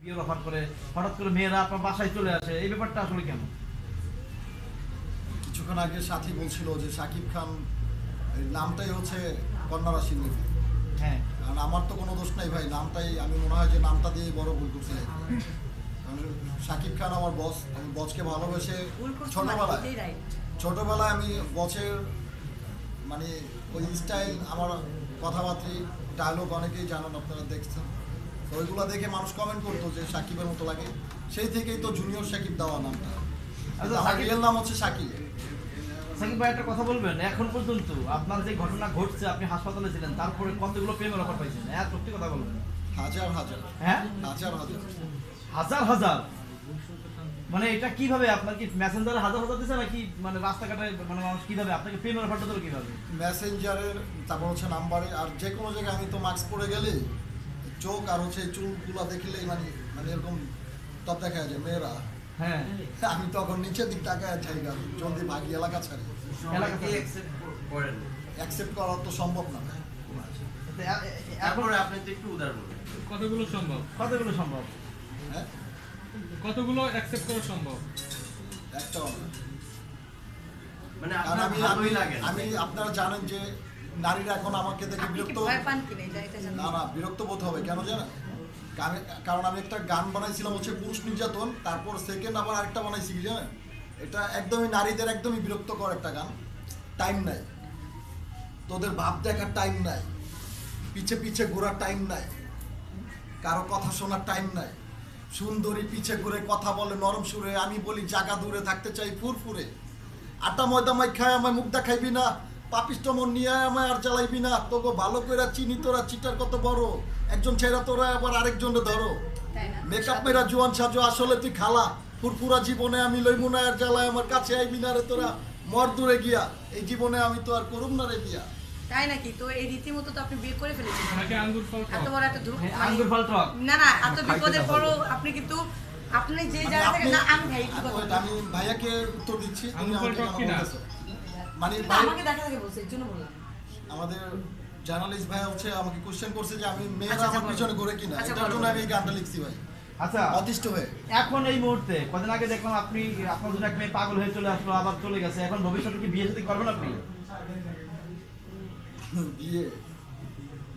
বিয়ের অফার করে হঠাৎ করে মেয়েরা আপনার বাসায় চলে আসে, এই ব্যাপারটা আসলে কেন? কিছুক্ষণ আগে সাথী বলছিল যে শাকিব খান নামটাই হচ্ছে কন্যা রাশির মেয়ে। হ্যাঁ, কারণ আমার তো কোনো দোষ নাই ভাই, নামটাই আমি মনে হয় যে নামটা দিয়েই বড় ভুল করছি। শাকিব খান আমার বস, আমি বসকে ভালোবেসে ছোটবেলায় আমি বসের মানে ওই স্টাইল, আমার কথাবার্তা, ডায়লগ অনেকেই জানেন, আপনারা দেখছেন। তো ওইগুলো দেখে মানুষ কমেন্ট করতো যে শাকিবের মতো লাগে, সেই থেকেই তো জুনিয়র শাকিব দেওয়া নামটা। আমার রিয়েল নাম হচ্ছে শাকিব। সাকিব ভাই একটা কথা বলবেন, এখন পর্যন্ত আপনার যে ঘটনা ঘটছে, আপনি হাসপাতালে ছিলেন, তারপরে কতগুলো প্রেমের অফার পাইছেন? সত্যি কথা বলবেন। হাজার হাজার। হ্যাঁ, হাজার হাজার হাজার হাজার। মানে এটা কিভাবে? আপনার কি মেসেঞ্জারে হাজার হাজার দিচ্ছে নাকি মানে রাস্তাঘাটে মানে মানুষ কিভাবে আপনাকে প্রেমের অফারটা দিল কিভাবে? মেসেঞ্জারের, তারপর হচ্ছে নাম্বারে, আর যে কোনো জায়গায় আমি তো মাস্ক পরে গেলে চোখ আর হচ্ছে চুলগুলো দেখলেই মানে মানে এরকম টপ দেখা যায় মেয়েরা। হ্যাঁ, আমি তখন নিচের দিক তাকায় জায়গা জলদি ভাগি এলাকা ছাড়ি। অ্যাকসেপ্ট করা তো সম্ভব না। তারপরে আপনি তো একটু উদার বলুন, কতগুলো সম্ভব? কতগুলো সম্ভব? হ্যাঁ, কতগুলো অ্যাকসেপ্ট করা সম্ভব? একটাও না। মানে কারণ আপনার ভালোই লাগে না। আমি আপনারা জানেন যে নারীরা এখন আমাকে দেখে বিরক্ত, না বিরক্ত বোধ হবে কেন জানেন? কারণ আমি একটা গান বানাইছিলাম হচ্ছে পুরুষ নির্যাতন, তারপর সেকেন্ড আবার আরেকটা বানাইছি কি জানেন, এটা একদমই নারীদের একদমই বিরক্তকর একটা গান। টাইম নাই, তোদের ভাব দেখার টাইম নাই, পিছে পিছে ঘোরার টাইম নাই, কারো কথা শোনার টাইম নাই। সুন্দরী পিছে ঘুরে কথা বলে নরম সুরে, আমি বলি জায়গা দূরে থাকতে চাই ফুরফুরে। আটা ময়দা মাই খায় আমায় মুখ দেখাইবি না, পাপিষ্ট মন নিয়ে আমায় আর জ্বালাইবি না। তোকে ভালো করে চিনি, তোরা চিটার কত বড়, একজন ছেড়া তোরা আবার আরেকজনে ধরো। মেকআপ মেরা জোয়ান সাজো, আসলে তুই খালা। ফুরফুরা জীবনে আমি লইমু না আর জ্বালায় আমার কাছে আইবি না রে তোরা, মর দূরে গিয়া। এই জীবনে আমি তো আর করুম না রে বিয়া। তাই নাকি? তো এই রীতিমতো তো আপনি বিয়ে করে ফেলেছেন। নাকি আঙ্গুর ফল এত বড় একটা আঙ্গুর ফল টক না না, এত বিপদের পরও আপনি কিন্তু আপনি যে জায়গা থেকে না, আমি ভাই একটু কথা আমি ভাইয়াকে উত্তর দিচ্ছি, তুমি আমাকে কেন বলতেছো? মানে আমাকে দেখা থেকে বলছে, এর জন্য বললাম। আমাদের জার্নালিস্ট ভাই হচ্ছে আমাকে কোশ্চেন করছে যে আমি মেয়েরা আমার পিছনে ঘুরে কিনা, এটার জন্য আমি এই গানটা লিখছি ভাই। আচ্ছা, অতিষ্ঠ হয়ে এখন এই মুহূর্তে কদিন আগে দেখলাম আপনি আপনার জন্য এক মেয়ে পাগল হয়ে চলে আসলো, আবার চলে গেছে। এখন ভবিষ্যতে কি বিয়ে সাথে করবেন আপনি? বিয়ে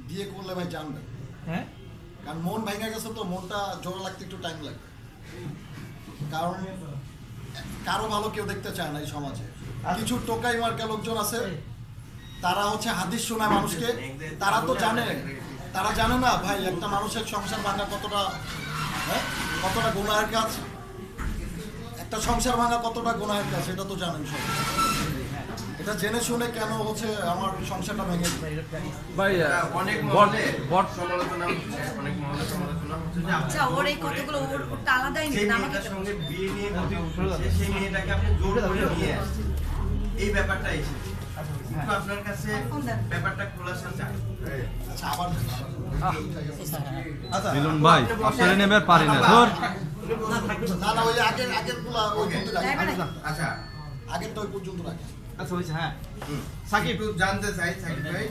বিয়ে করলে ভাই জানবে, হ্যাঁ, কারণ মন ভেঙে গেছে তো, মনটা জোড়া লাগতে একটু টাইম লাগবে। কারণ কারো ভালো কেউ দেখতে চায় না এই সমাজে। কিছু টোকাই মার্কা লোকজন আছে, তারা হচ্ছে হাদিস শোনায় মানুষকে। তারা তো জানে, তারা জানে না ভাই একটা মানুষের সংসার ভাঙা কতটা, হ্যাঁ, কতটা গুনাহের কাজ। একটা সংসার ভাঙা কতটা গুনাহের কাজ, এটা তো জানেন সবাই। এটা জেনে শুনে কেন হচ্ছে আমার সংসারটা ভেঙে দিবে ভাই? অনেক মহলে সমালোচনা হচ্ছে, অনেক মহলে সমালোচনা হচ্ছে যে আচ্ছা, ওর এই কতগুলো ওরটা আলাদাই সেই নেই আমাকে মেয়েটার সঙ্গে বিয়ে নিয়ে কথা বলছে, সেই মেয়েটাকে আপনি জোর করে নিয়ে আসছেন, এই ব্যাপারটা এসেছে। কিন্তু আপনার কাছে ব্যাপারটা খোলাসা চাই। আচ্ছা, আবার মিলন ভাই আসলে নেবে পারি না ধর। না না, ওই আগের গুলা ওই পর্যন্ত রাখি। আচ্ছা, আগেরটা ওই পর্যন্ত রাখি। আচ্ছা হয়েছে। হ্যাঁ, সাকিব একটু জানতে চাই, সাকিব ভাই